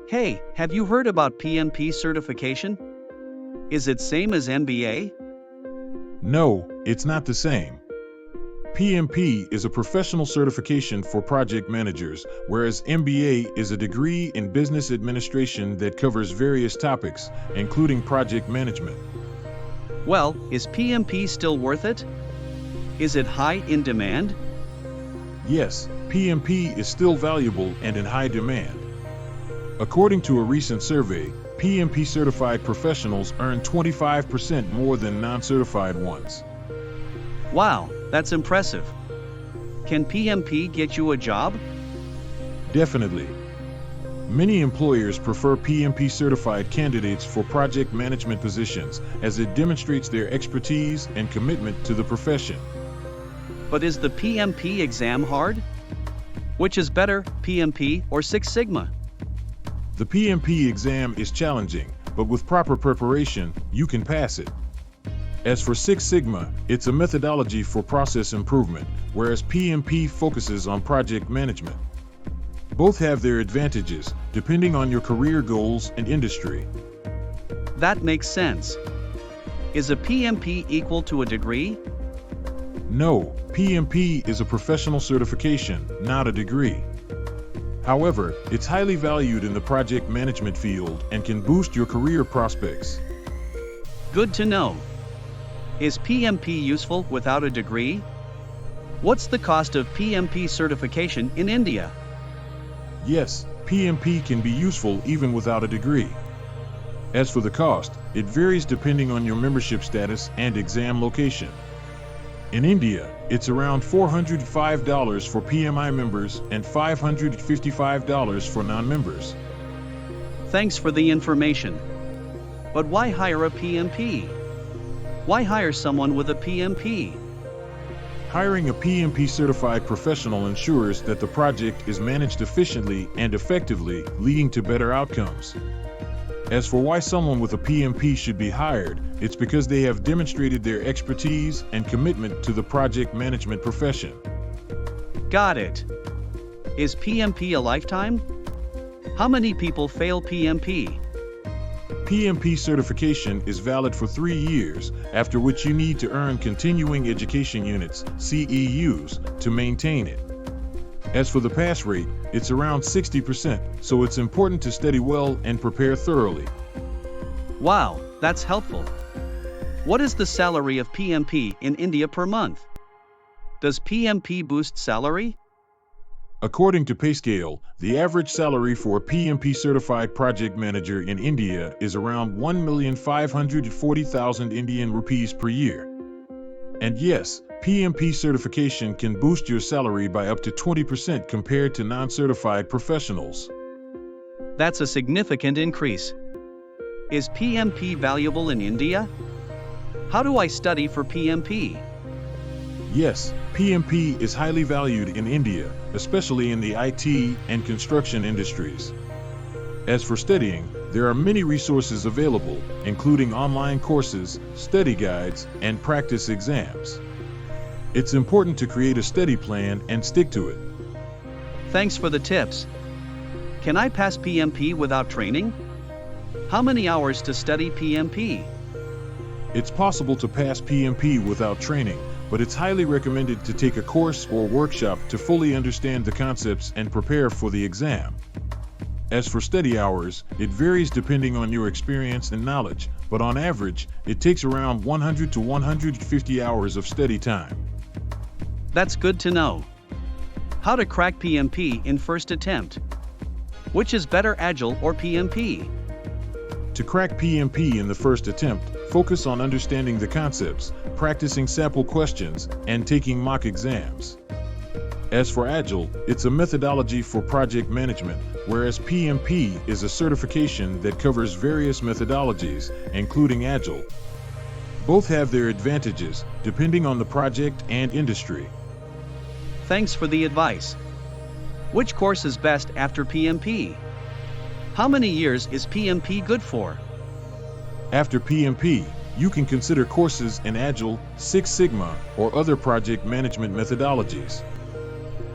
Hey, have you heard about PMP certification? Is it same as MBA? No, it's not the same. PMP is a professional certification for project managers, whereas MBA is a degree in business administration that covers various topics, including project management. Well, is PMP still worth it? Is it high in demand? Yes, PMP is still valuable and in high demand. According to a recent survey, PMP certified professionals earn 25% more than non-certified ones. Wow, that's impressive. Can PMP get you a job? Definitely. Many employers prefer PMP certified candidates for project management positions as it demonstrates their expertise and commitment to the profession. But is the PMP exam hard? Which is better, PMP or Six Sigma? The PMP exam is challenging, but with proper preparation, you can pass it. As for Six Sigma, it's a methodology for process improvement, whereas PMP focuses on project management. Both have their advantages, depending on your career goals and industry. That makes sense. Is a PMP equal to a degree? No, PMP is a professional certification, not a degree. However, it's highly valued in the project management field and can boost your career prospects. Good to know. Is PMP useful without a degree? What's the cost of PMP certification in India? Yes, PMP can be useful even without a degree. As for the cost, it varies depending on your membership status and exam location. In India, it's around $405 for PMI members and $555 for non-members. Thanks for the information. But why hire a PMP? Why hire someone with a PMP? Hiring a PMP certified professional ensures that the project is managed efficiently and effectively, leading to better outcomes. As for why someone with a PMP should be hired, it's because they have demonstrated their expertise and commitment to the project management profession. Got it. Is PMP a lifetime? How many people fail PMP? PMP certification is valid for 3 years, after which you need to earn continuing education units, CEUs, to maintain it. As for the pass rate, it's around 60%, so it's important to study well and prepare thoroughly. Wow, that's helpful. What is the salary of PMP in India per month? Does PMP boost salary? According to PayScale, the average salary for a PMP certified project manager in India is around 1,540,000 Indian rupees per year. And yes, PMP certification can boost your salary by up to 20% compared to non-certified professionals. That's a significant increase. Is PMP valuable in India? How do I study for PMP? Yes, PMP is highly valued in India, especially in the IT and construction industries. As for studying, there are many resources available, including online courses, study guides, and practice exams. It's important to create a study plan and stick to it. Thanks for the tips. Can I pass PMP without training? How many hours to study PMP? It's possible to pass PMP without training, but it's highly recommended to take a course or workshop to fully understand the concepts and prepare for the exam. As for study hours, it varies depending on your experience and knowledge, but on average, it takes around 100 to 150 hours of study time. That's good to know. How to crack PMP in first attempt? Which is better, Agile or PMP? To crack PMP in the first attempt, focus on understanding the concepts, practicing sample questions, and taking mock exams. As for Agile, it's a methodology for project management, whereas PMP is a certification that covers various methodologies, including Agile. Both have their advantages, depending on the project and industry. Thanks for the advice. Which course is best after PMP? How many years is PMP good for? After PMP, you can consider courses in Agile, Six Sigma, or other project management methodologies.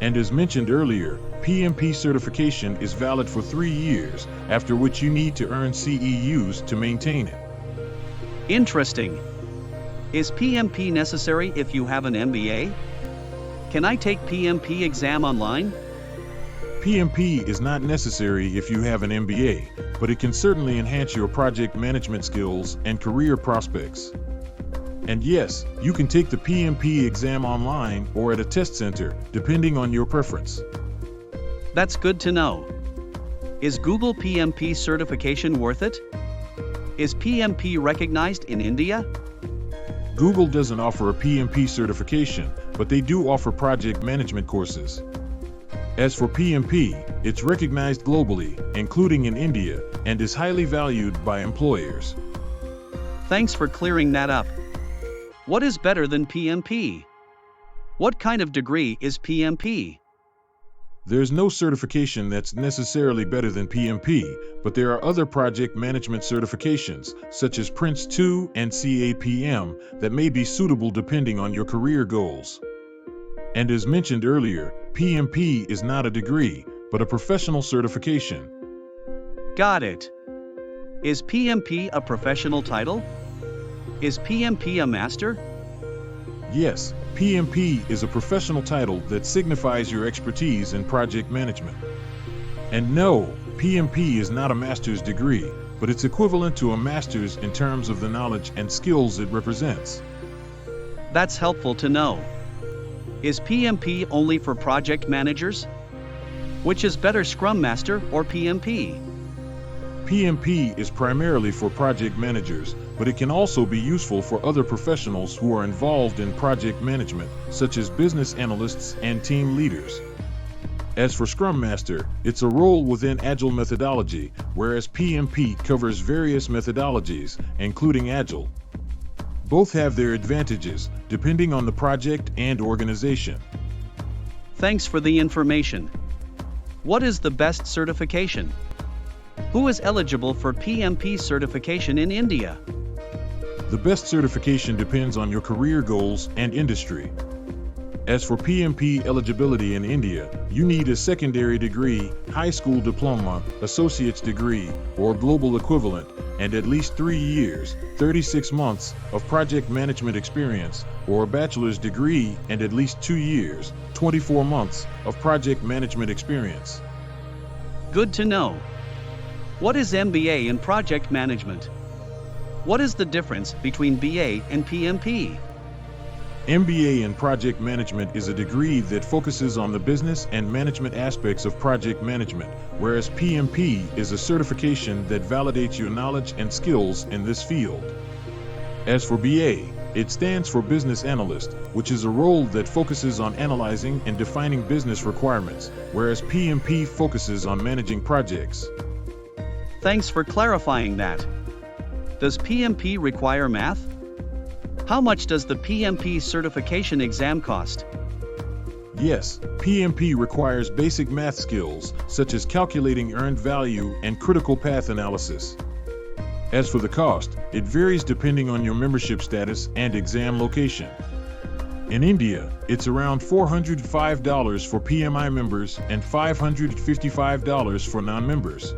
And as mentioned earlier, PMP certification is valid for 3 years, after which you need to earn CEUs to maintain it. Interesting. Is PMP necessary if you have an MBA? Can I take PMP exam online? PMP is not necessary if you have an MBA, but it can certainly enhance your project management skills and career prospects. And yes, you can take the PMP exam online or at a test center, depending on your preference. That's good to know. Is Google PMP certification worth it? Is PMP recognized in India? Google doesn't offer a PMP certification, but they do offer project management courses. As for PMP, it's recognized globally, including in India, and is highly valued by employers. Thanks for clearing that up. What is better than PMP? What kind of degree is PMP? There's no certification that's necessarily better than PMP, but there are other project management certifications, such as Prince 2 and CAPM, that may be suitable depending on your career goals. And as mentioned earlier, PMP is not a degree, but a professional certification. Got it. Is PMP a professional title? Is PMP a master? Yes, PMP is a professional title that signifies your expertise in project management. And no, PMP is not a master's degree, but it's equivalent to a master's in terms of the knowledge and skills it represents. That's helpful to know. Is PMP only for project managers? Which is better, Scrum Master or PMP? PMP is primarily for project managers, but it can also be useful for other professionals who are involved in project management, such as business analysts and team leaders. As for Scrum Master, it's a role within Agile methodology, whereas PMP covers various methodologies, including Agile. Both have their advantages, depending on the project and organization. Thanks for the information. What is the best certification? Who is eligible for PMP certification in India? The best certification depends on your career goals and industry. As for PMP eligibility in India, you need a secondary degree, high school diploma, associate's degree, or global equivalent, and at least 3 years, 36 months, of project management experience, or a bachelor's degree and at least 2 years, 24 months, of project management experience. Good to know. What is MBA in project management? What is the difference between BA and PMP? MBA in project management is a degree that focuses on the business and management aspects of project management, whereas PMP is a certification that validates your knowledge and skills in this field. As for BA, it stands for Business Analyst, which is a role that focuses on analyzing and defining business requirements, whereas PMP focuses on managing projects. Thanks for clarifying that. Does PMP require math? How much does the PMP certification exam cost? Yes, PMP requires basic math skills, such as calculating earned value and critical path analysis. As for the cost, it varies depending on your membership status and exam location. In India, it's around $405 for PMI members and $555 for non-members.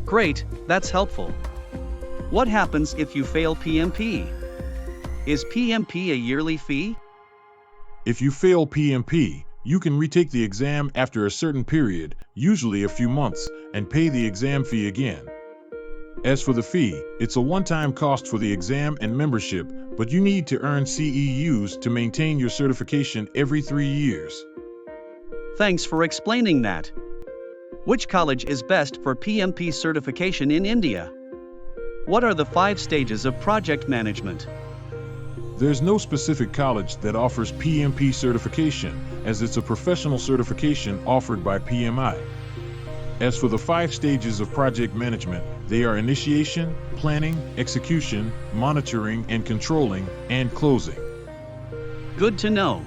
Great, that's helpful. What happens if you fail PMP? Is PMP a yearly fee? If you fail PMP, you can retake the exam after a certain period, usually a few months, and pay the exam fee again. As for the fee, it's a one-time cost for the exam and membership, but you need to earn CEUs to maintain your certification every 3 years. Thanks for explaining that. Which college is best for PMP certification in India? What are the 5 stages of project management? There's no specific college that offers PMP certification, as it's a professional certification offered by PMI. As for the 5 stages of project management, they are initiation, planning, execution, monitoring and controlling, and closing. Good to know.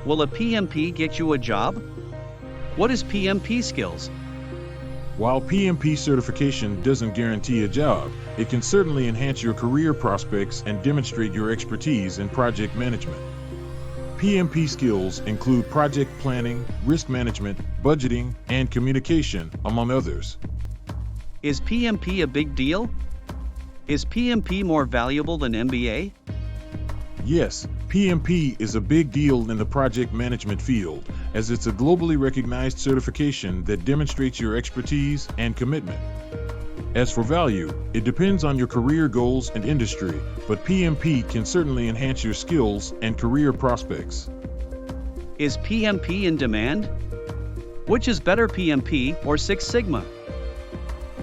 Will a PMP get you a job? What is PMP skills? While PMP certification doesn't guarantee a job, it can certainly enhance your career prospects and demonstrate your expertise in project management. PMP skills include project planning, risk management, budgeting, and communication, among others. Is PMP a big deal? Is PMP more valuable than MBA? Yes, PMP is a big deal in the project management field, as it's a globally recognized certification that demonstrates your expertise and commitment. As for value, it depends on your career goals and industry, but PMP can certainly enhance your skills and career prospects. Is PMP in demand? Which is better, PMP or Six Sigma?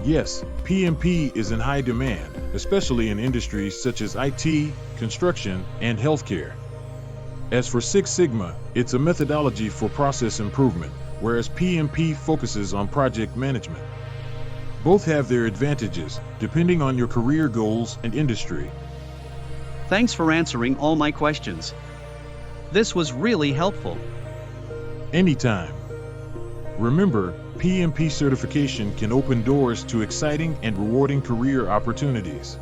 Yes, PMP is in high demand, especially in industries such as IT, construction, and healthcare. As for Six Sigma, it's a methodology for process improvement, whereas PMP focuses on project management. Both have their advantages, depending on your career goals and industry. Thanks for answering all my questions. This was really helpful. Anytime. Remember, PMP certification can open doors to exciting and rewarding career opportunities.